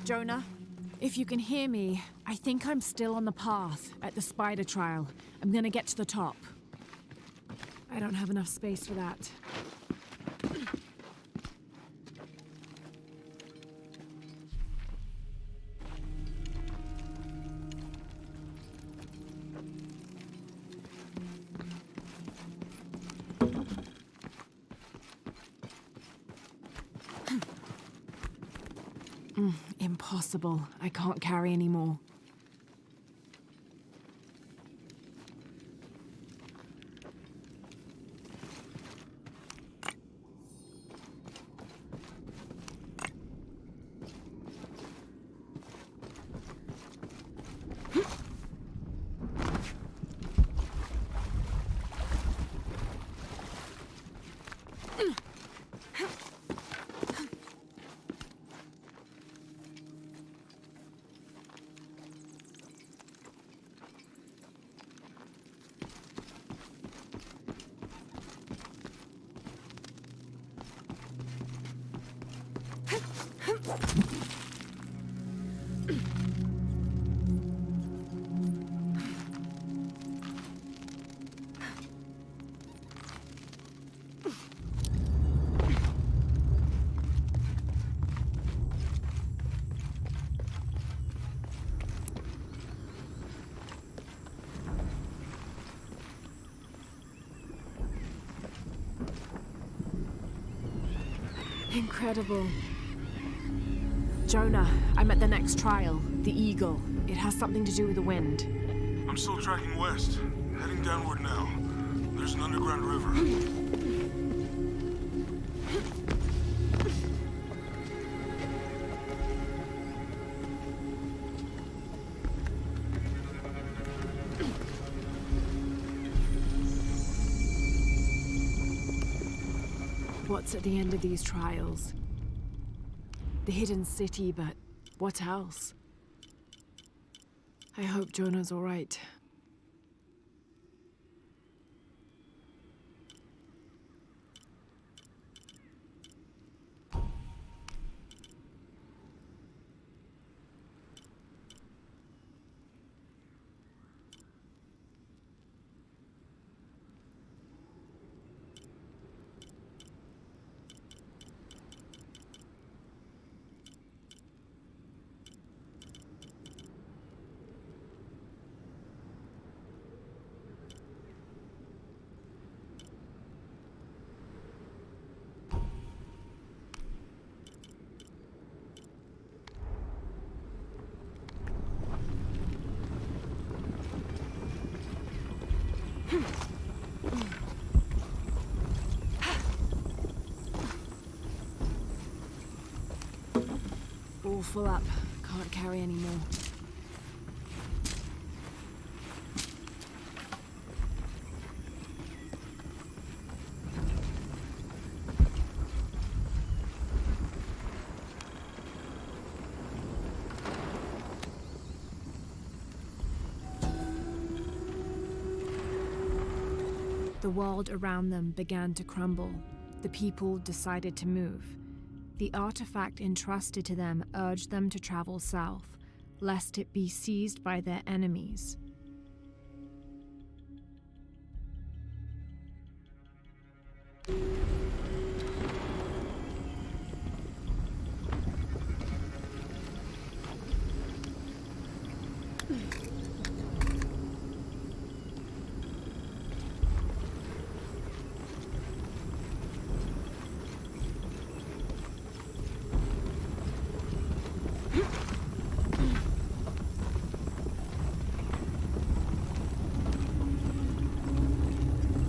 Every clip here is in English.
Jonah, if you can hear me, I think I'm still on the path at the spider trial. I'm gonna get to the top. I don't have enough space for that. Impossible. I can't carry anymore. Incredible. Jonah, I'm at the next trial, the Eagle. It has something to do with the wind. I'm still tracking west, heading downward now. There's an underground river. What's at the end of these trials? The hidden city, but what else? I hope Jonah's all right. All full up. Can't carry any more. The world around them began to crumble. The people decided to move. The artifact entrusted to them urged them to travel south, lest it be seized by their enemies.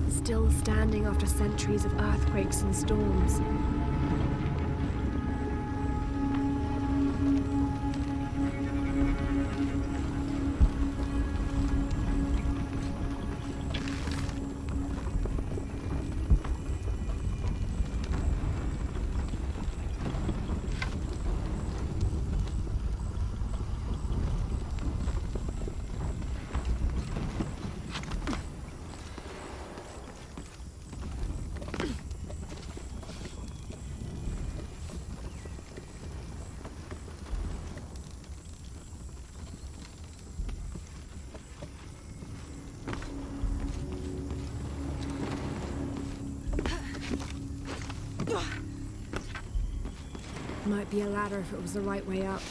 Still standing after centuries of earthquakes and storms. Might be a ladder if it was the right way up.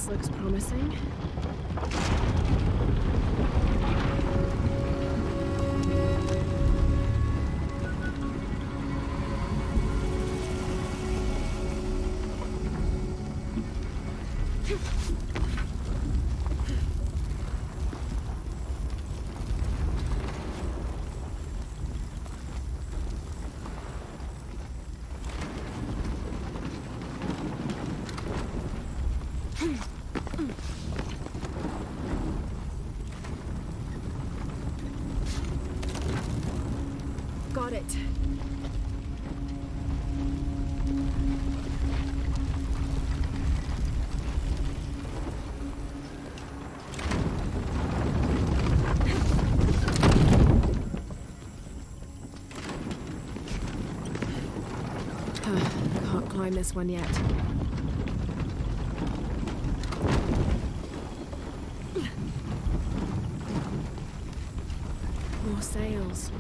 Looks promising. Got it. Can't climb this one yet. More sails.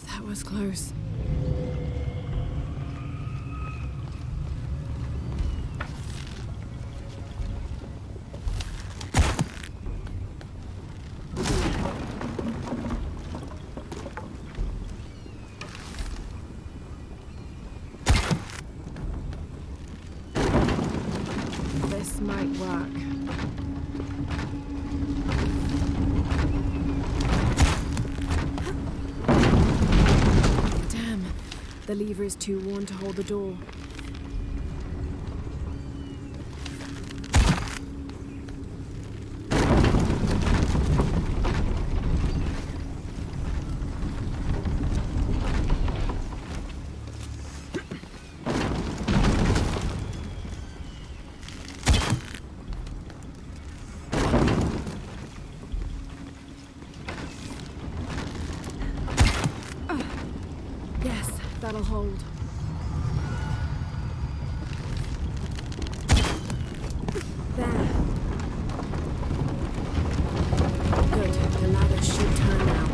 That was close. This might work. The lever is too worn to hold the door. Yes, that'll hold. There. Good. The ladder should turn now.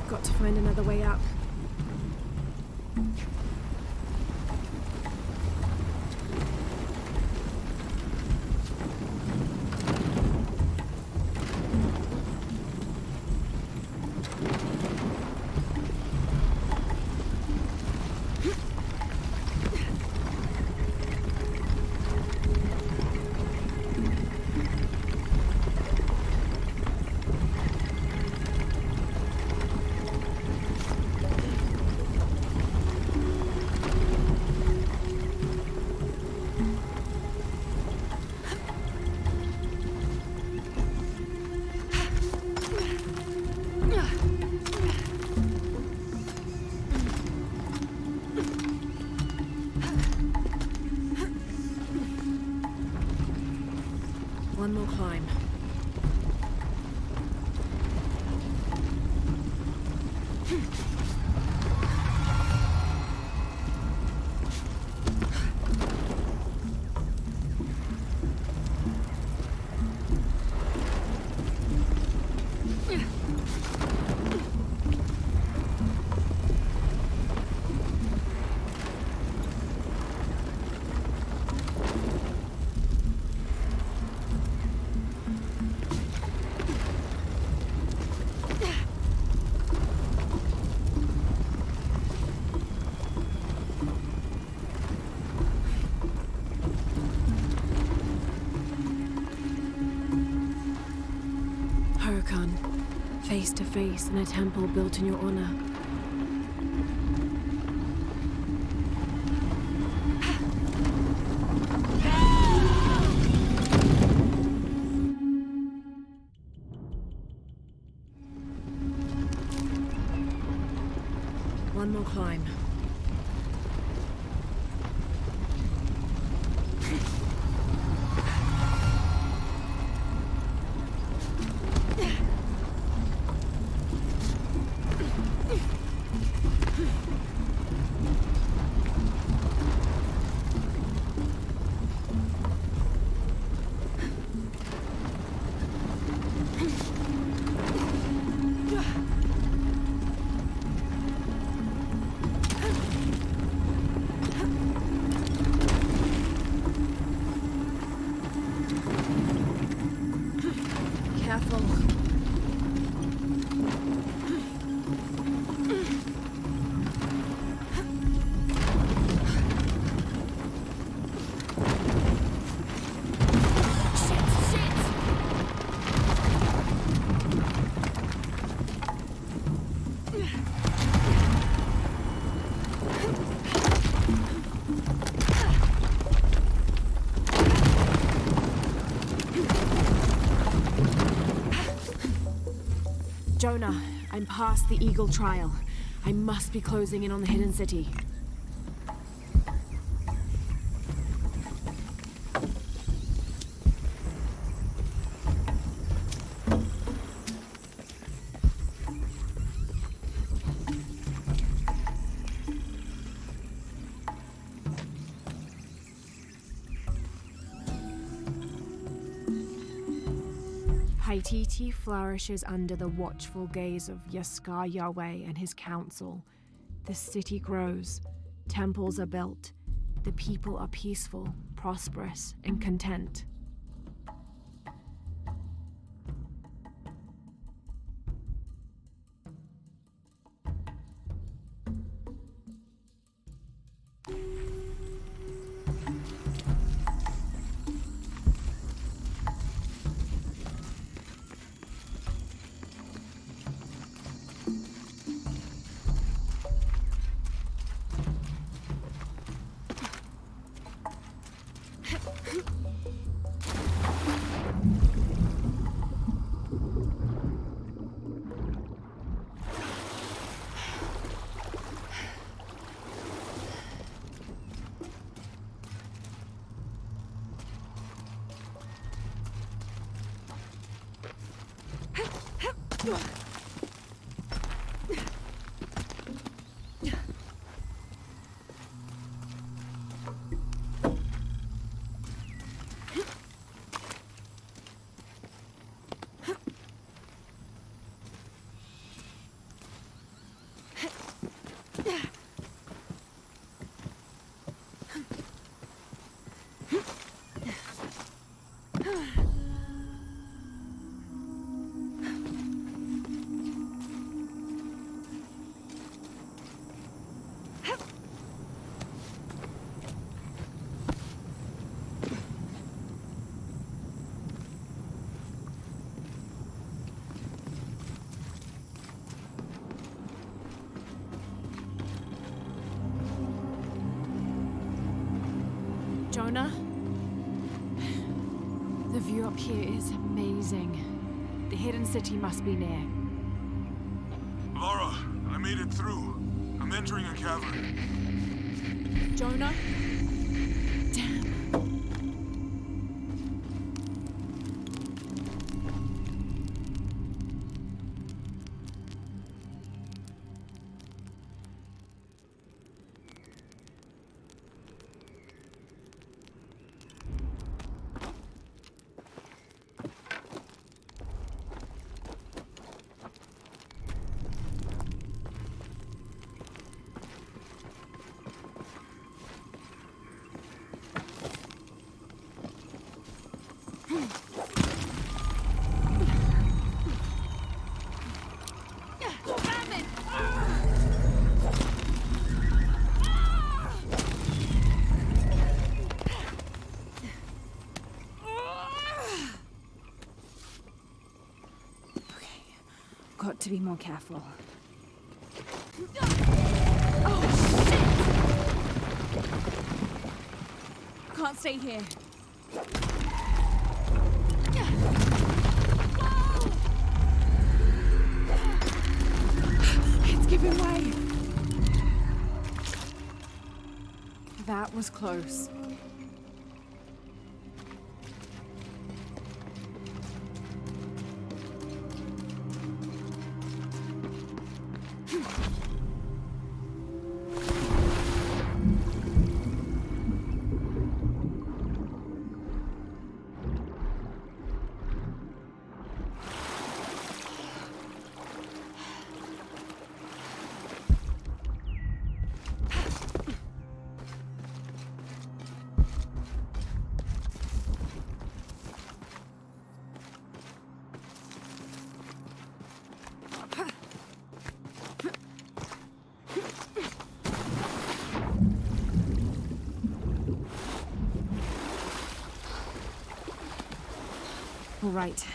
Got to find another way up. One more climb. Hurakan, face to face in a temple built in your honor. One more climb. Careful. Jonah, I'm past the Eagle Trial. I must be closing in on the Hidden City. Paititi flourishes under the watchful gaze of Yaskar Yahweh and his council. The city grows, temples are built, the people are peaceful, prosperous, and content. Jonah? The view up here is amazing. The hidden city must be near. Lara, I made it through. I'm entering a cavern. Jonah? Damn. Got to be more careful. Oh, shit! Can't stay here. It's giving way. That was close. All right.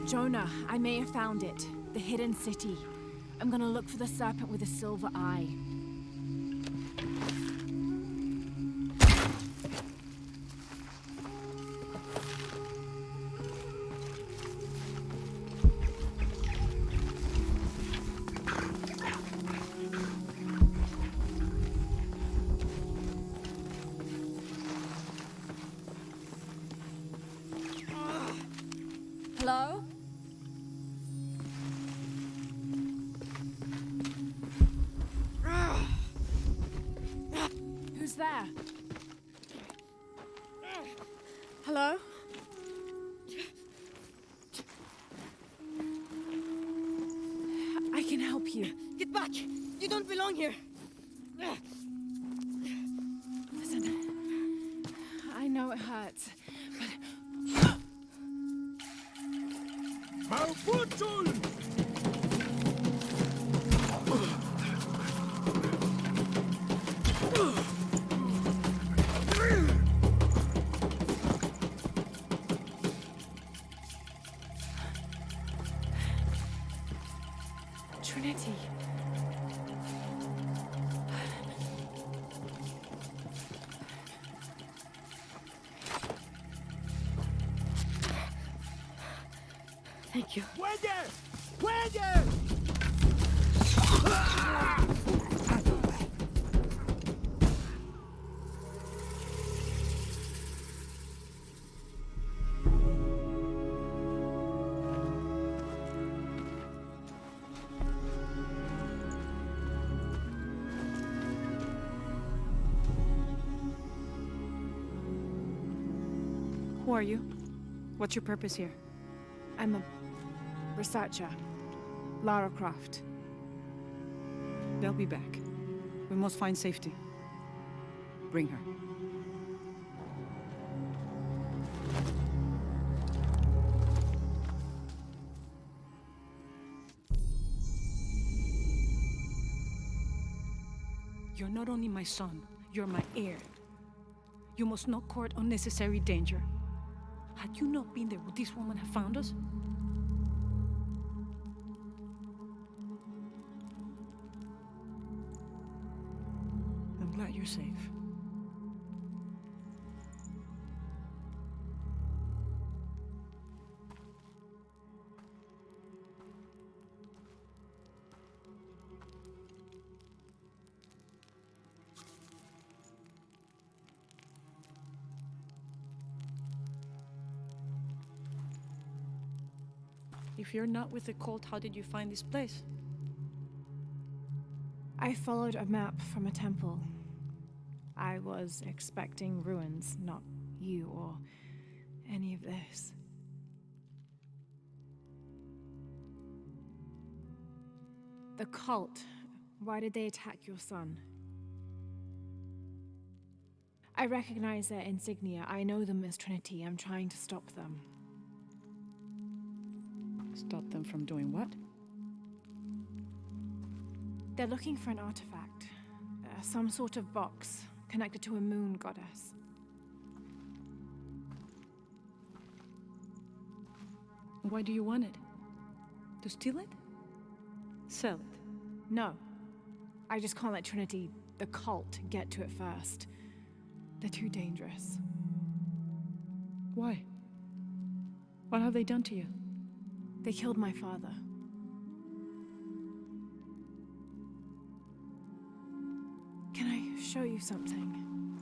Jonah, I may have found it. The hidden city. I'm gonna look for the serpent with a silver eye. Hello? Who's there? Hello? I can help you. Get back! You don't belong here! Listen, I know it hurts, but... Malfunction! Trinity. Thank you. ¡Puede! ¡Puede! Who are you? What's your purpose here? I'm a researcher. Lara Croft. They'll be back. We must find safety. Bring her. You're not only my son, you're my heir. You must not court unnecessary danger. Had you not been there, would this woman have found us? I'm glad you're safe. If you're not with the cult, how did you find this place? I followed a map from a temple. I was expecting ruins, not you or any of this. The cult. Why did they attack your son? I recognize their insignia. I know them as Trinity. I'm trying to stop them. Stop them from doing what? They're looking for an artifact. Some sort of box connected to a moon goddess. Why do you want it? To steal it? Sell it? No. I just can't let Trinity, the cult, get to it first. They're too dangerous. Why? What have they done to you? They killed my father. Can I show you something?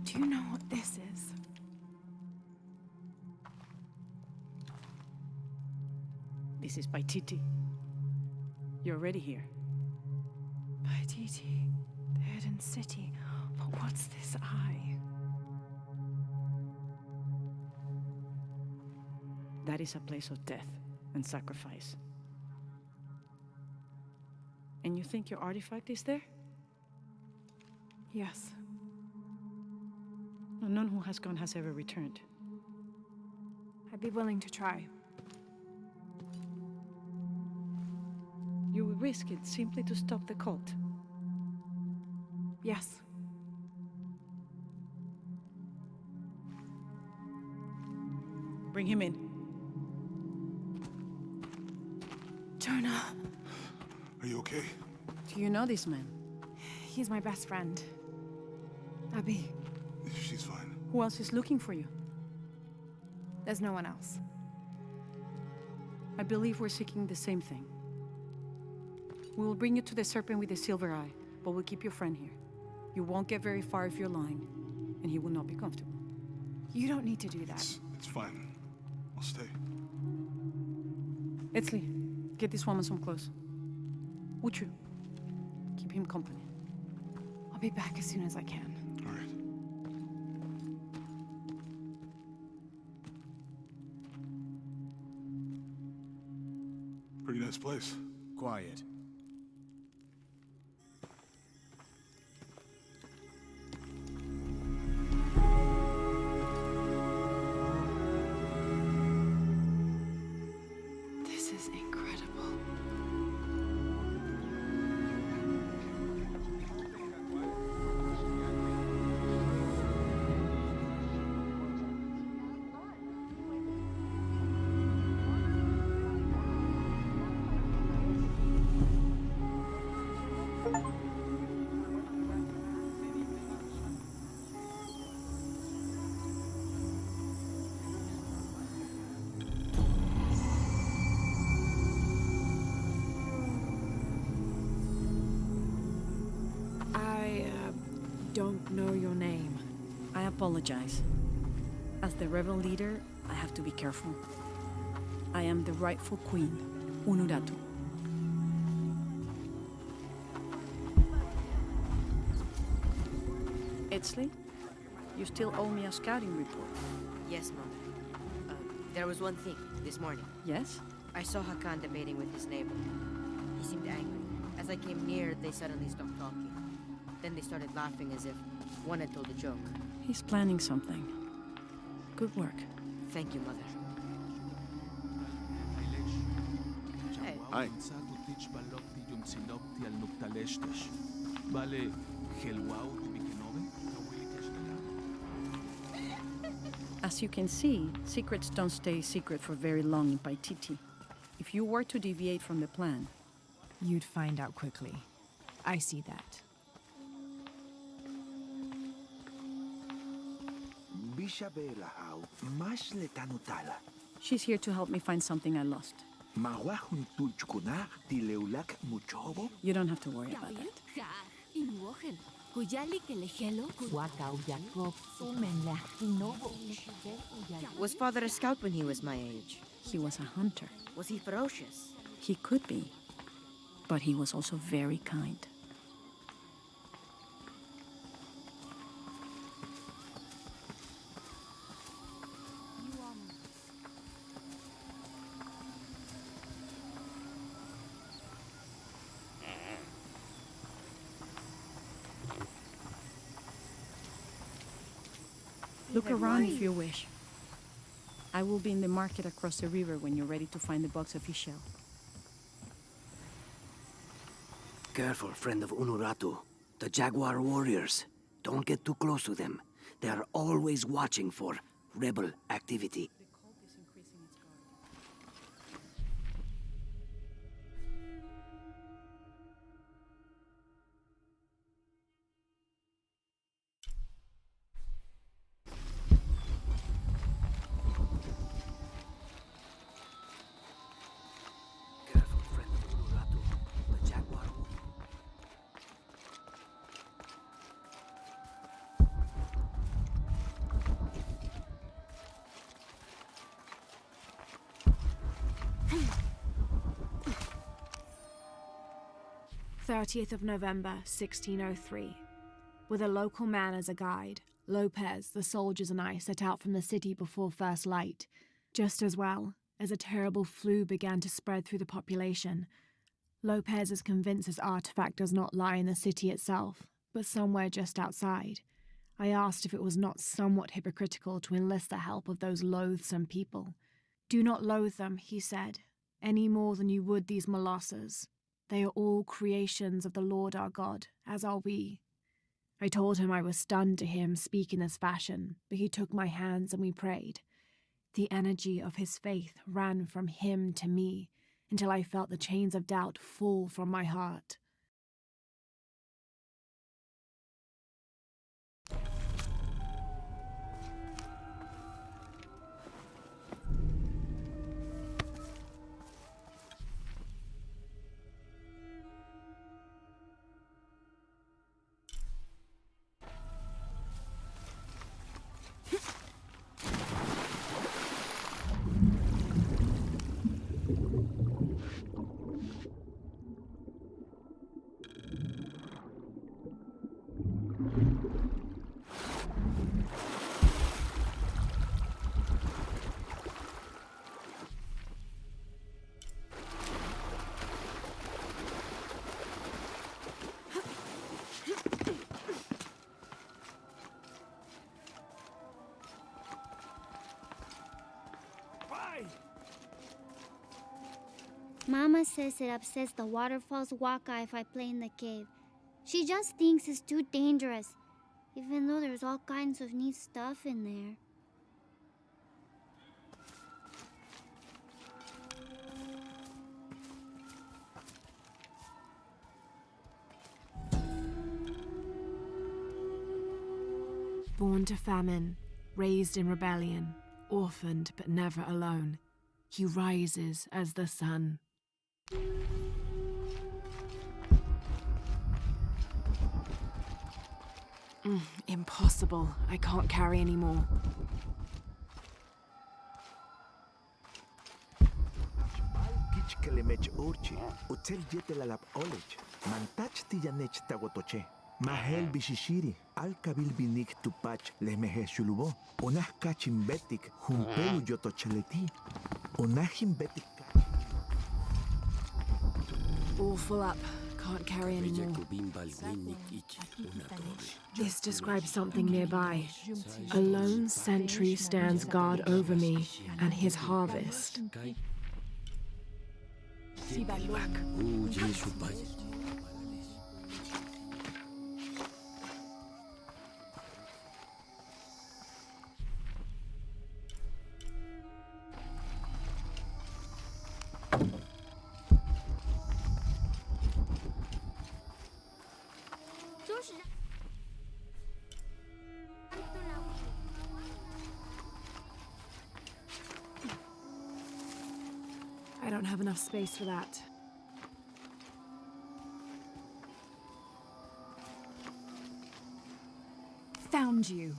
Do you know what this is? This is Paititi. You're already here. Paititi, the hidden city. But what's this eye? That is a place of death and sacrifice. And you think your artifact is there? Yes. No, none who has gone has ever returned. I'd be willing to try. You would risk it simply to stop the cult. Yes. Bring him in. Jonah. Are you okay? Do you know this man? He's my best friend. Abby. She's fine. Who else is looking for you? There's no one else. I believe we're seeking the same thing. We will bring you to the serpent with the silver eye, but we'll keep your friend here. You won't get very far if you're lying, and he will not be comfortable. You don't need to do that. It's fine. I'll stay. Etzli, get this woman some clothes. Uchu, keep him company. I'll I'll be back as soon as I can. All right. Pretty nice place. Quiet. This is incredible. Don't know your name. I apologize. As the rebel leader, I have to be careful. I am the rightful queen, Unuratu. Etzli, you still owe me a scouting report. Yes, Mother. There was one thing, this morning. Yes? I saw Hakan debating with his neighbor. He seemed angry. As I came near, they suddenly stopped talking. Then they started laughing as if one had told a joke. He's planning something. Good work. Thank you, Mother. Hey. Hi. As you can see, secrets don't stay secret for very long in Paititi. If you were to deviate from the plan, You'd find out quickly. I see that. Bishabelahau, mas letanutala. she's here to help me find something I lost. Mawahun tulchukunar, tileulak muchobo. You don't have to worry about that. Was Father a scout when he was my age? He was a hunter. Was he ferocious? He could be, but he was also very kind. Look around if you wish. I will be in the market across the river when you're ready to find the box of Ishel. Careful, friend of Unuratu. The Jaguar warriors. Don't get too close to them. They are always watching for rebel activity. The cult is increasing its guard. Careful, friend of Unuratu. The Jaguar. November 1603. With a local man as a guide, Lopez, the soldiers, and I set out from the city before first light. Just as well, as a terrible flu began to spread through the population. Lopez is convinced this artifact does not lie in the city itself, but somewhere just outside. I asked if it was not somewhat hypocritical to enlist the help of those loathsome people. Do not loathe them, he said, any more than you would these Molossers. They are all creations of the Lord our God, as are we. I told him I was stunned to hear him speak in this fashion, but he took my hands and we prayed. The energy of his faith ran from him to me until I felt the chains of doubt fall from my heart. Mama says it upsets the waterfall's waka if I play in the cave. She just thinks it's too dangerous, even though there's all kinds of neat stuff in there. Born to famine, raised in rebellion, orphaned but never alone, he rises as the sun. Impossible. I can't carry anymore. Kich kelemech orchi, utel yetelalap olech, mantach tiyanech tagotoche. Mahel bishishiri, al kabil binik tupach lemehe shulubo, onah kachimbetik, humpelu yotocheleti, onahimbetik. All full up. Can't carry anymore. This describes something nearby. A lone sentry stands guard over me and his harvest. I don't have enough space for that. Found you.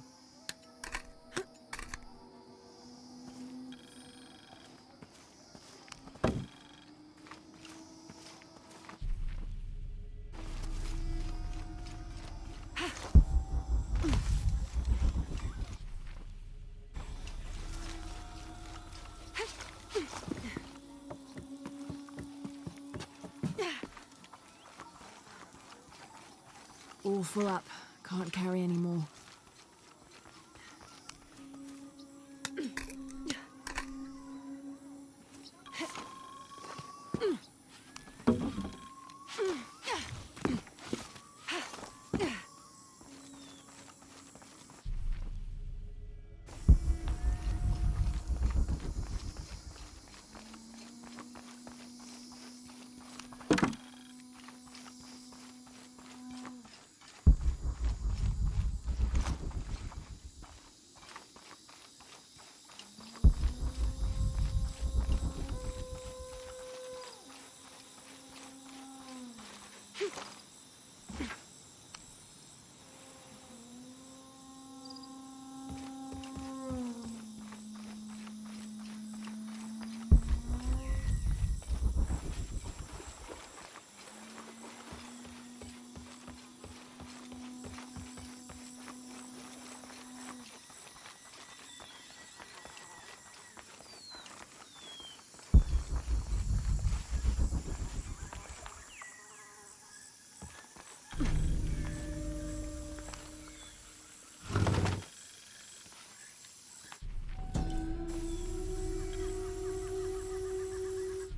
All full up. Can't carry anymore.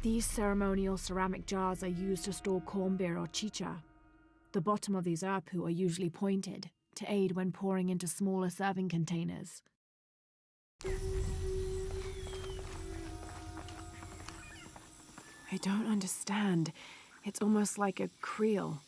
These ceremonial ceramic jars are used to store corn beer or chicha. The bottom of these apu are usually pointed to aid when pouring into smaller serving containers. I don't understand. It's almost like a creel.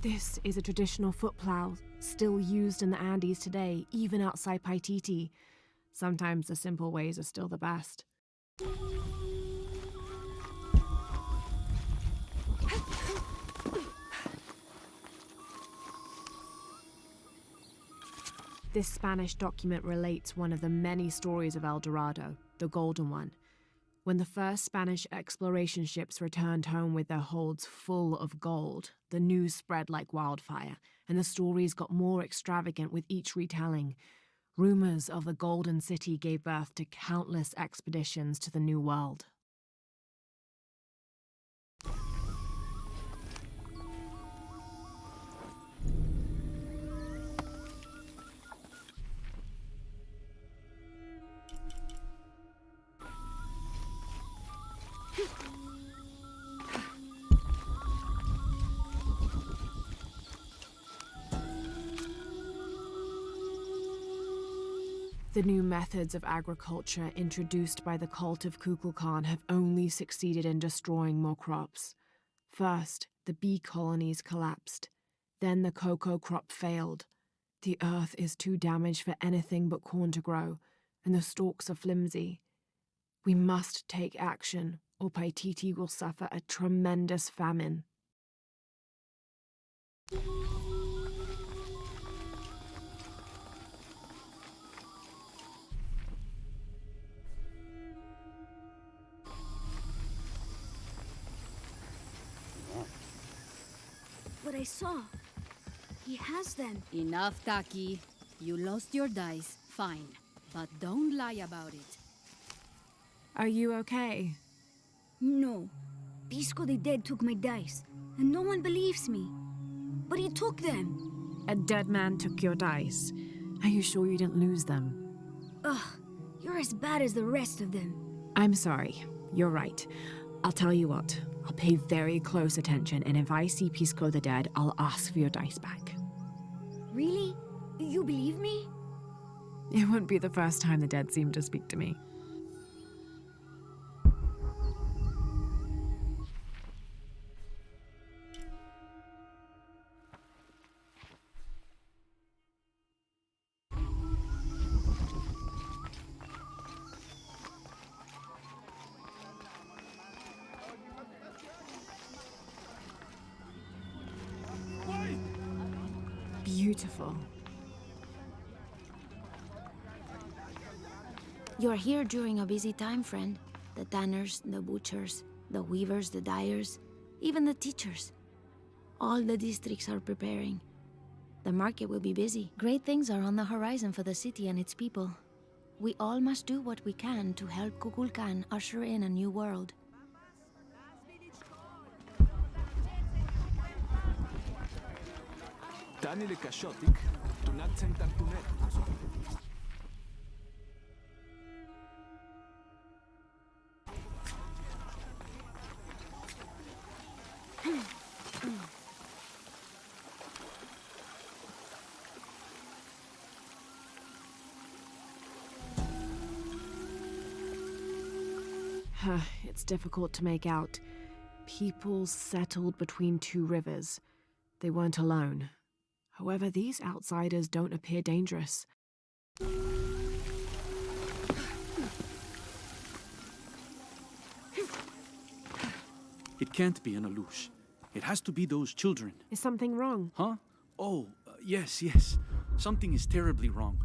This is a traditional foot plow, still used in the Andes today, even outside Paititi. Sometimes the simple ways are still the best. This Spanish document relates one of the many stories of El Dorado, the Golden One. When the first Spanish exploration ships returned home with their holds full of gold, the news spread like wildfire, and the stories got more extravagant with each retelling. Rumors of the Golden City gave birth to countless expeditions to the New World. The new methods of agriculture introduced by the cult of Kukulkan have only succeeded in destroying more crops. First, the bee colonies collapsed. Then the cocoa crop failed. The earth is too damaged for anything but corn to grow, and the stalks are flimsy. We must take action, or Paititi will suffer a tremendous famine. But I saw. He has them. Enough, Taki. You lost your dice, fine. But don't lie about it. Are you okay? No. Pisco the Dead took my dice, and no one believes me. But he took them. A dead man took your dice. Are you sure you didn't lose them? Ugh, you're as bad as the rest of them. I'm sorry. You're right. I'll tell you what. I'll pay very close attention, and if I see Pisco the Dead, I'll ask for your dice back. Really? You believe me? It wouldn't be the first time the dead seemed to speak to me. Beautiful. You're here during a busy time, friend. The tanners, the butchers, the weavers, the dyers, even the teachers. All the districts are preparing. The market will be busy. Great things are on the horizon for the city and its people. We all must do what we can to help Kukulkan usher in a new world. Tani le kashotik, tunat sentak tunet. It's difficult to make out. People settled between two rivers. They weren't alone. However, these outsiders don't appear dangerous. It can't be an Alush. It has to be those children. Is something wrong? Huh? Oh, yes. Something is terribly wrong.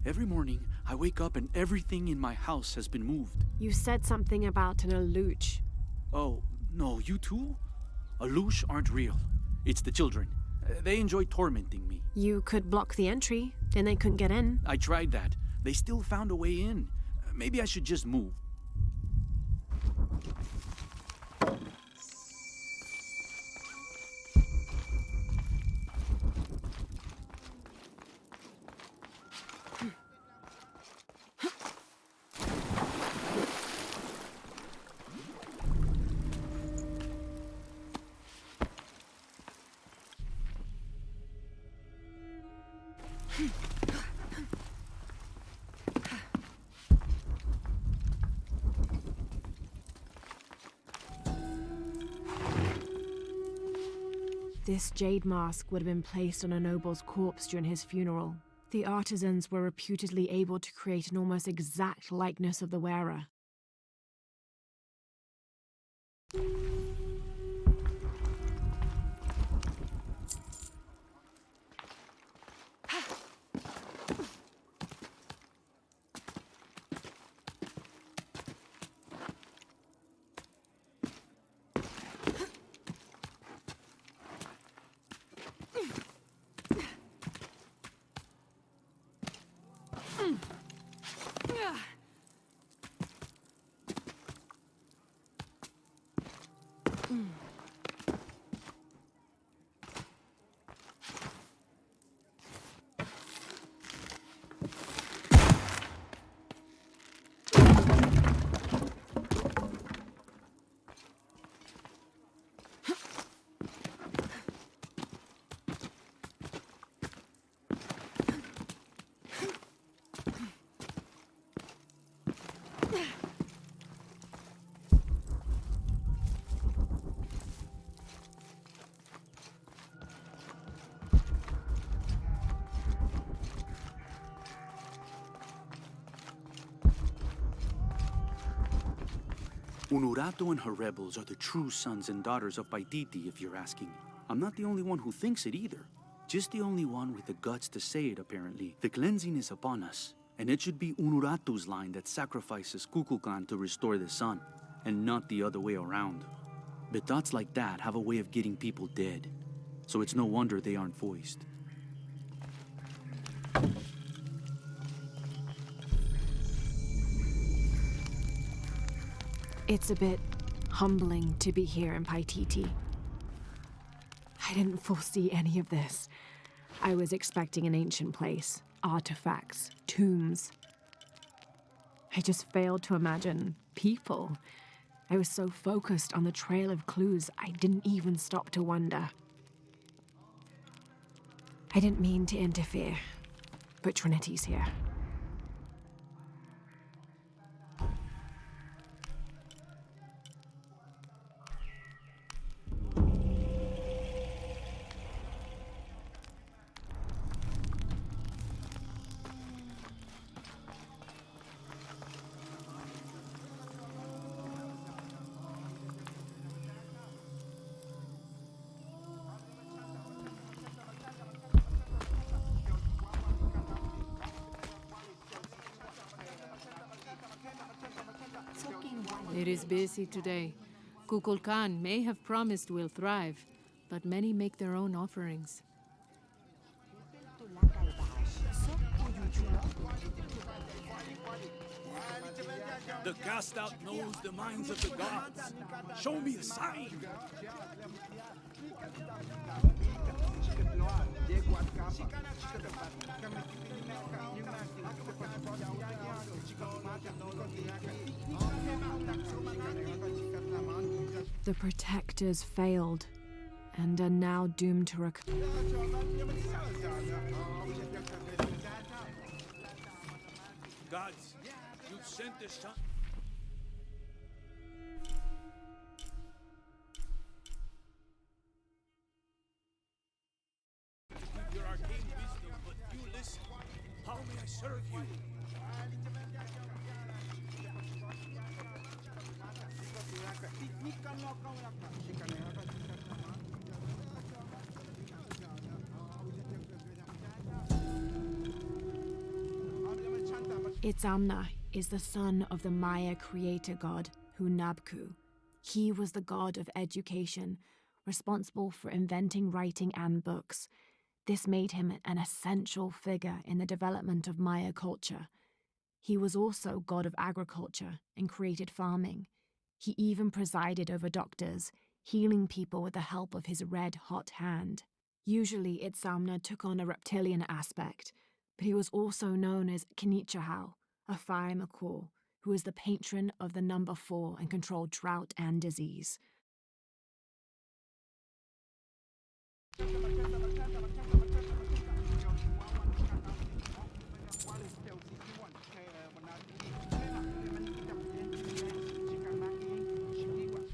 Every morning, I wake up and everything in my house has been moved. You said something about an Aluch. Oh, no, you too? Alush aren't real. It's the children. They enjoy tormenting me. You could block the entry, then they couldn't get in. I tried that. They still found a way in. Maybe I should just move. This jade mask would have been placed on a noble's corpse during his funeral. The artisans were reputedly able to create an almost exact likeness of the wearer. Unuratu and her rebels are the true sons and daughters of Paititi, if you're asking. I'm not the only one who thinks it either. Just the only one with the guts to say it, apparently. The cleansing is upon us, and it should be Unuratu's line that sacrifices Kukulkan to restore the sun, and not the other way around. But thoughts like that have a way of getting people dead, so it's no wonder they aren't voiced. It's a bit humbling to be here in Paititi. I didn't foresee any of this. I was expecting an ancient place, artifacts, tombs. I just failed to imagine people. I was so focused on the trail of clues, I didn't even stop to wonder. I didn't mean to interfere, but Trinity's here. It is busy today. Kukulkan may have promised we'll thrive, but many make their own offerings. The cast out knows the minds of the gods. Show me a sign. The protectors failed, and are now doomed to Gods, you've sent the sun. Your arcane wisdom, but you listen. How may I serve you? Itzamna is the son of the Maya creator god, Hunabku. He was the god of education, responsible for inventing writing and books. This made him an essential figure in the development of Maya culture. He was also god of agriculture and created farming. He even presided over doctors, healing people with the help of his red-hot hand. Usually Itzamna took on a reptilian aspect, but he was also known as Kinichahau, a fire macaw, who was the patron of the number 4 and controlled drought and disease.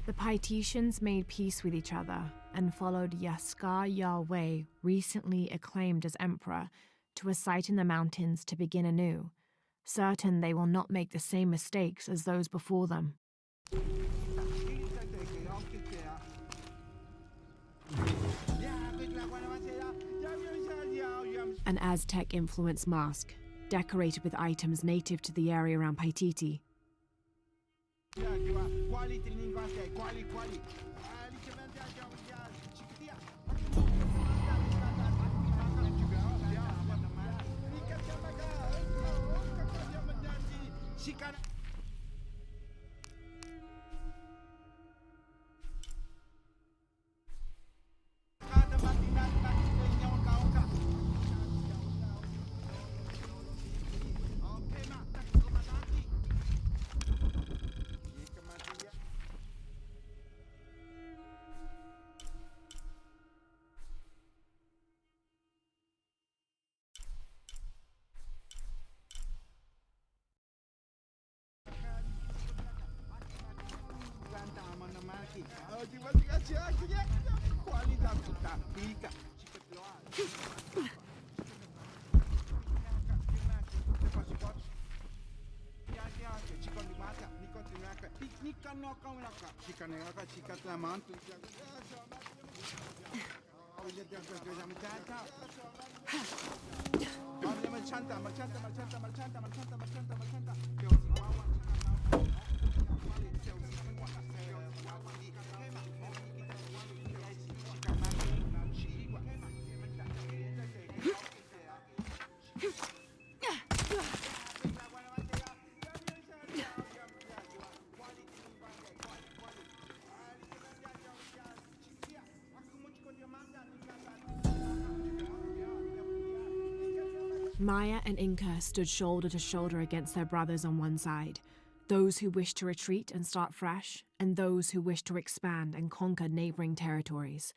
The Paititians made peace with each other and followed Yaskar Yahweh, recently acclaimed as emperor, to a site in the mountains to begin anew, certain they will not make the same mistakes as those before them. An Aztec-influenced mosque, decorated with items native to the area around Paititi. Maya and Inca stood shoulder to shoulder against their brothers on one side, those who wished to retreat and start fresh, and those who wished to expand and conquer neighboring territories.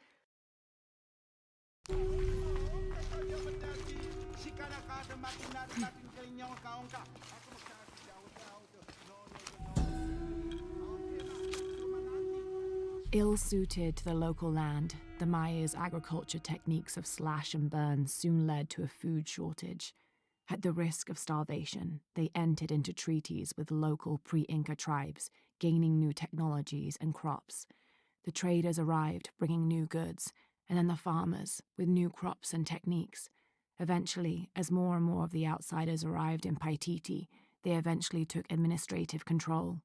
Ill-suited to the local land, the Mayas' agriculture techniques of slash and burn soon led to a food shortage. At the risk of starvation, they entered into treaties with local pre-Inca tribes, gaining new technologies and crops. The traders arrived, bringing new goods, and then the farmers, with new crops and techniques. Eventually, as more and more of the outsiders arrived in Paititi, they eventually took administrative control.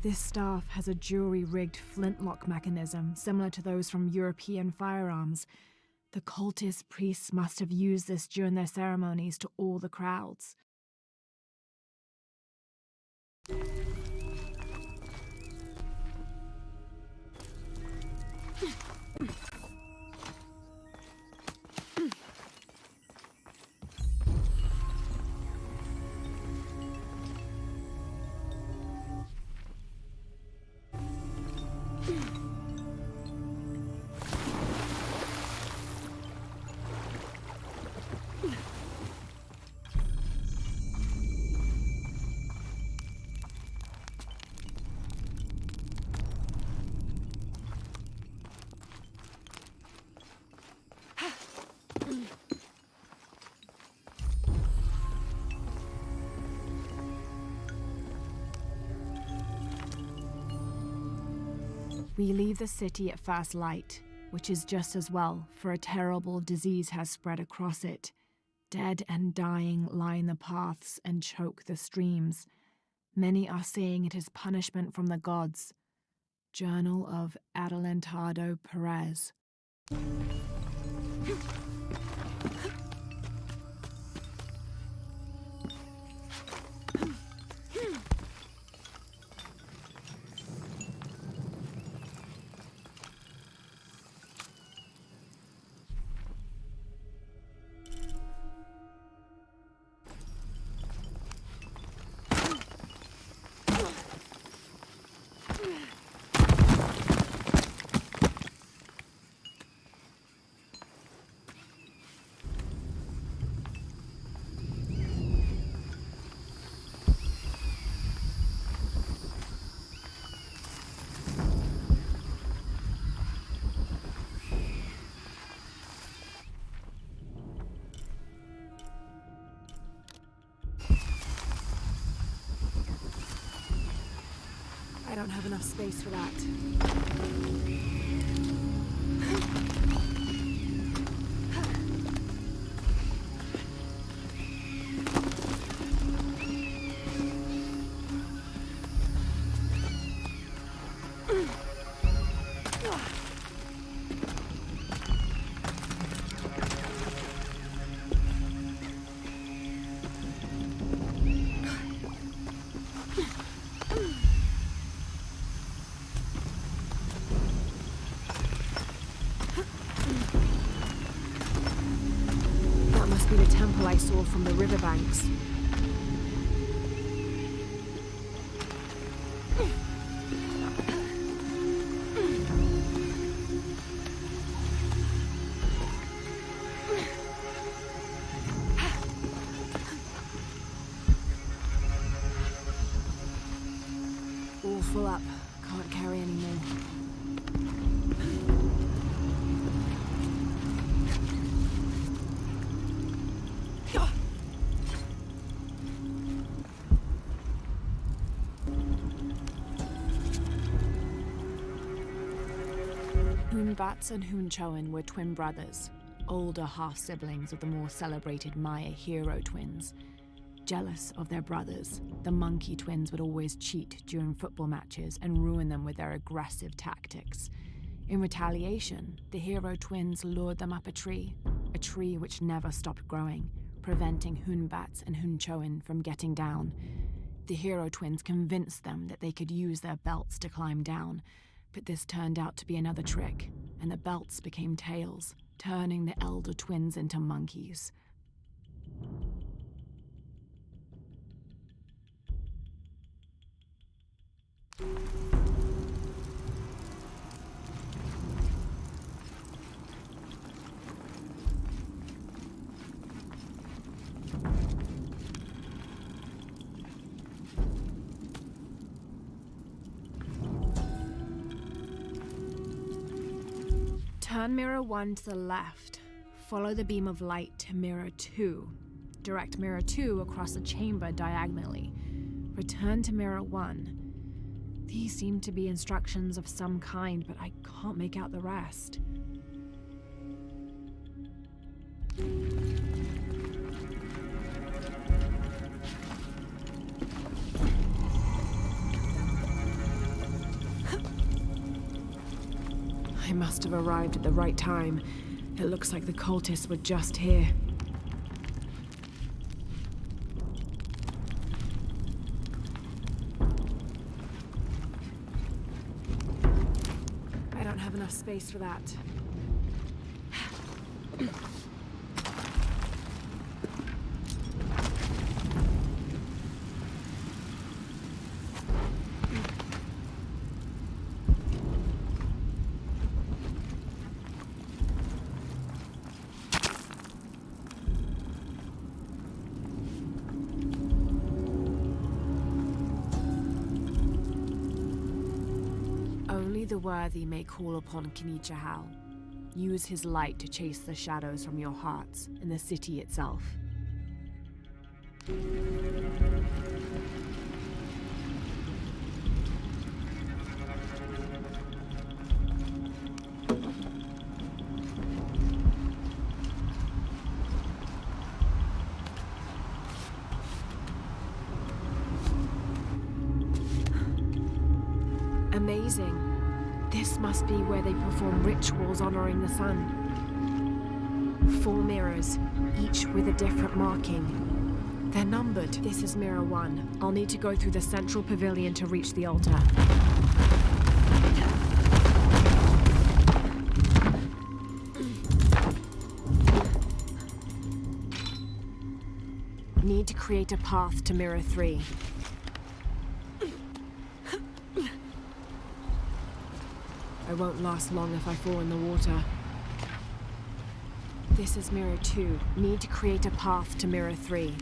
This staff has a jury-rigged flintlock mechanism similar to those from European firearms. The cultist priests must have used this during their ceremonies to awe the crowds. We leave the city at first light, which is just as well, for a terrible disease has spread across it. Dead and dying line the paths and choke the streams. Many are saying it is punishment from the gods. Journal of Adelantado Perez. I don't have enough space for that. must be the temple I saw from the riverbanks. All full up. Can't carry any more. Hunbats and Hunchoan were twin brothers, older half-siblings of the more celebrated Maya hero twins. Jealous of their brothers, the monkey twins would always cheat during football matches and ruin them with their aggressive tactics. In retaliation, the hero twins lured them up a tree which never stopped growing, preventing Hunbats and Hunchoan from getting down. The hero twins convinced them that they could use their belts to climb down, but this turned out to be another trick, and the belts became tails, turning the elder twins into monkeys. Turn mirror 1 to the left. Follow the beam of light to mirror 2. Direct mirror 2 across the chamber diagonally. Return to mirror 1. These seem to be instructions of some kind, but I can't make out the rest. I must have arrived at the right time. It looks like the cultists were just here. I don't have enough space for that. The worthy may call upon Kinichahal. Use his light to chase the shadows from your hearts and the city itself. Amazing. This must be where they perform rituals honoring the sun. 4 mirrors, each with a different marking. They're numbered. This is mirror 1. I'll need to go through the central pavilion to reach the altar. Need to create a path to mirror 3. I won't last long if I fall in the water. This is mirror 2. Need to create a path to mirror 3.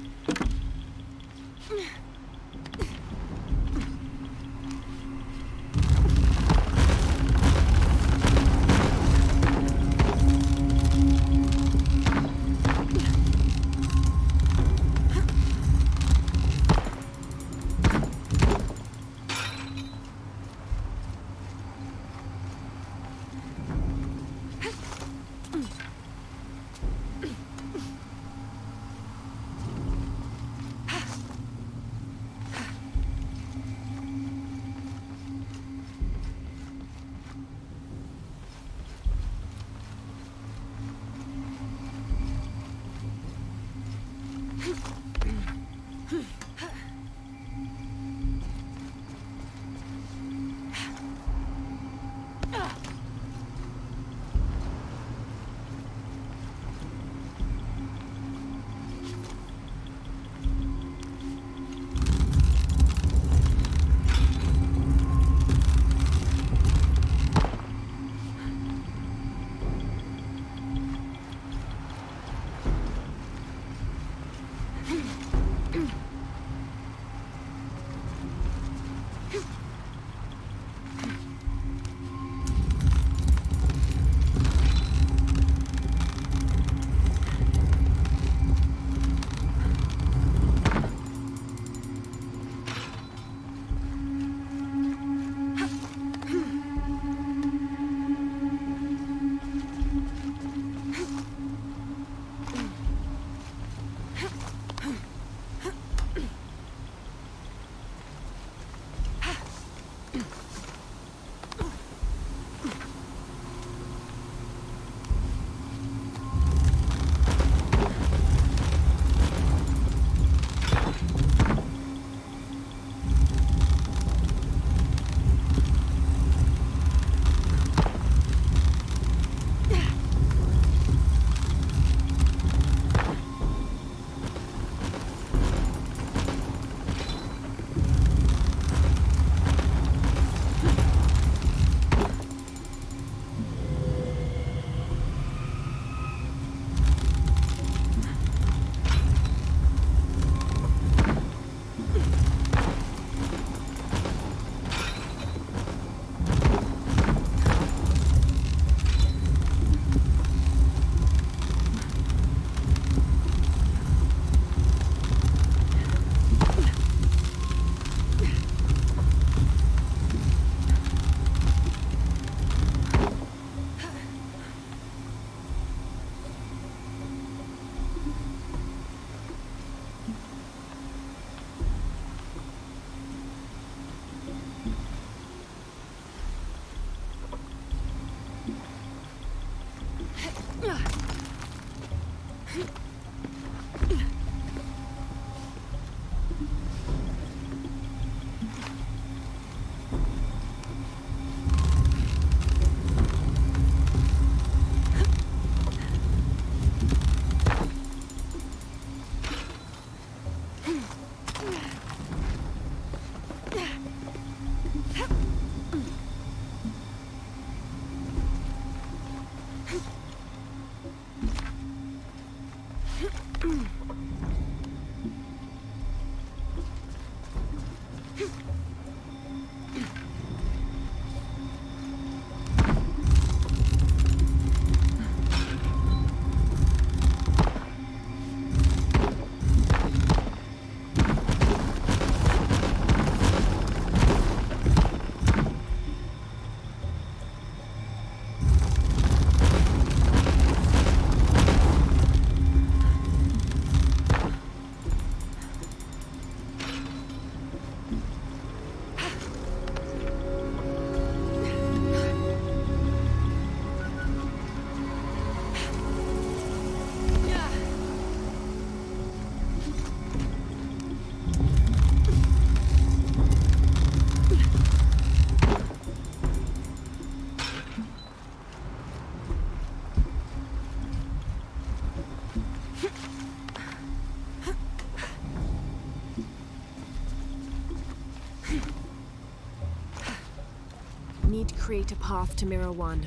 Need to create a path to Mirror 1.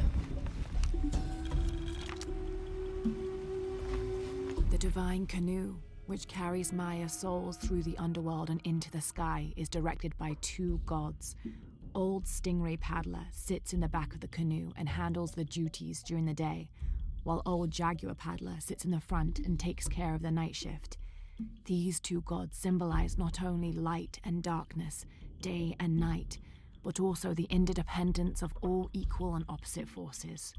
The Divine Canoe, which carries Maya's souls through the underworld and into the sky, is directed by 2 gods. Old Stingray Paddler sits in the back of the canoe and handles the duties during the day, while Old Jaguar Paddler sits in the front and takes care of the night shift. These 2 gods symbolize not only light and darkness, day and night, but also the interdependence of all equal and opposite forces.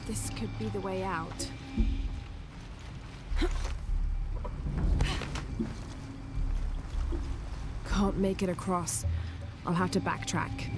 This could be the way out. Can't make it across. I'll have to backtrack.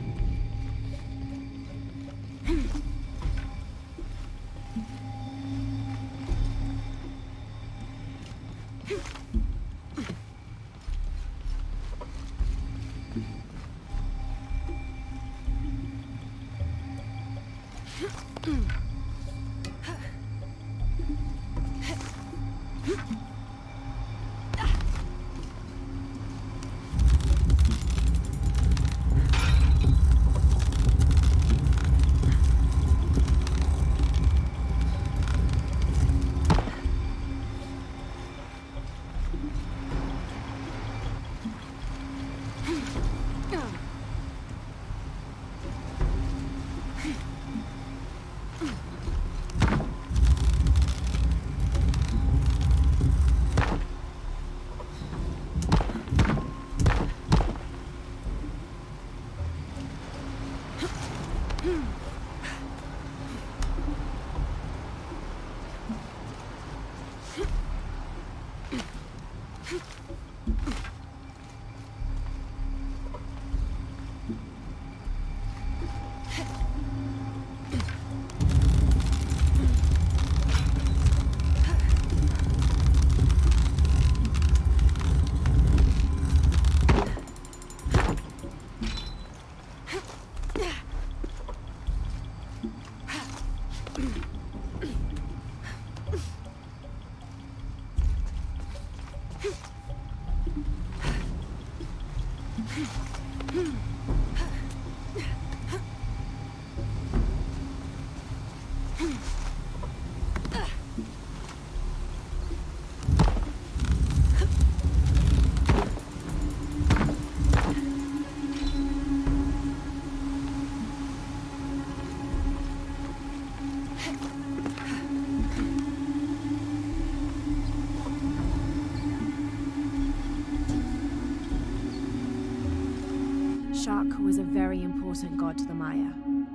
Shak was a very important god to the Maya.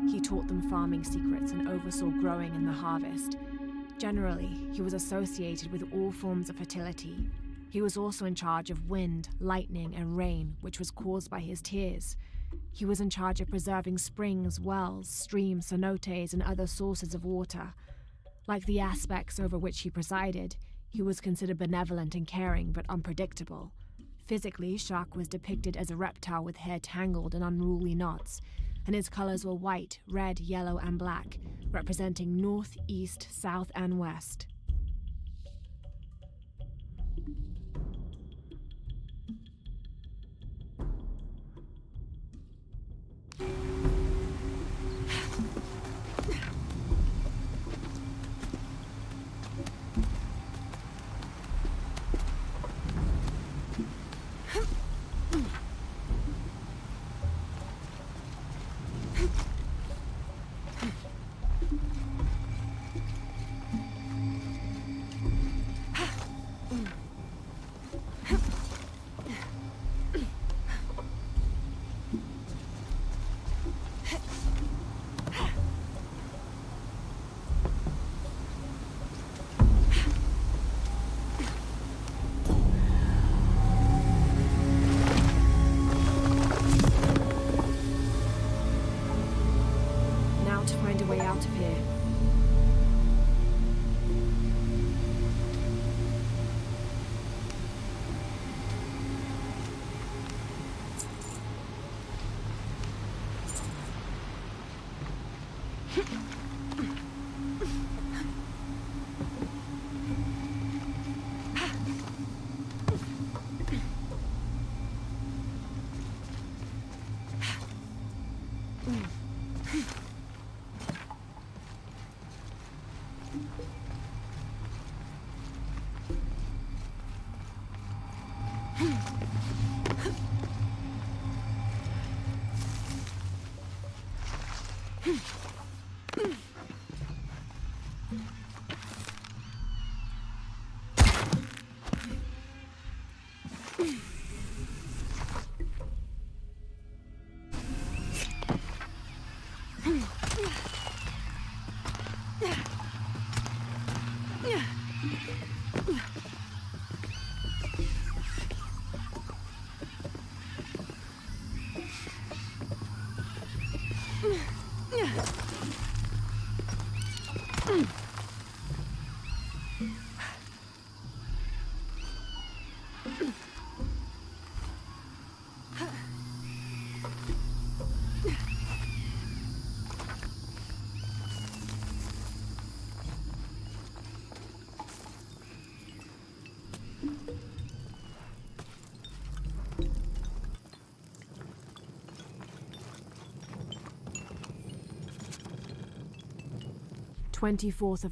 He taught them farming secrets and oversaw growing and the harvest. Generally, he was associated with all forms of fertility. He was also in charge of wind, lightning, and rain, which was caused by his tears. He was in charge of preserving springs, wells, streams, cenotes, and other sources of water. Like the aspects over which he presided, he was considered benevolent and caring, but unpredictable. Physically, Shak was depicted as a reptile with hair tangled in unruly knots, and his colors were white, red, yellow, and black, representing north, east, south, and west. To find a way out of here.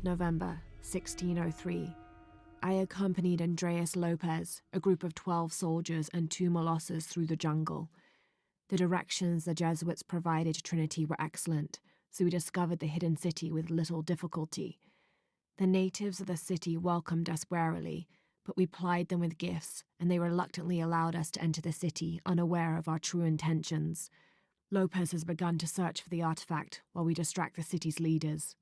November 1603. I accompanied Andreas Lopez, a group of 12 soldiers and 2 Molossers through the jungle. The directions the Jesuits provided to Trinity were excellent, so we discovered the hidden city with little difficulty. The natives of the city welcomed us warily, but we plied them with gifts, and they reluctantly allowed us to enter the city, unaware of our true intentions. Lopez has begun to search for the artifact while we distract the city's leaders.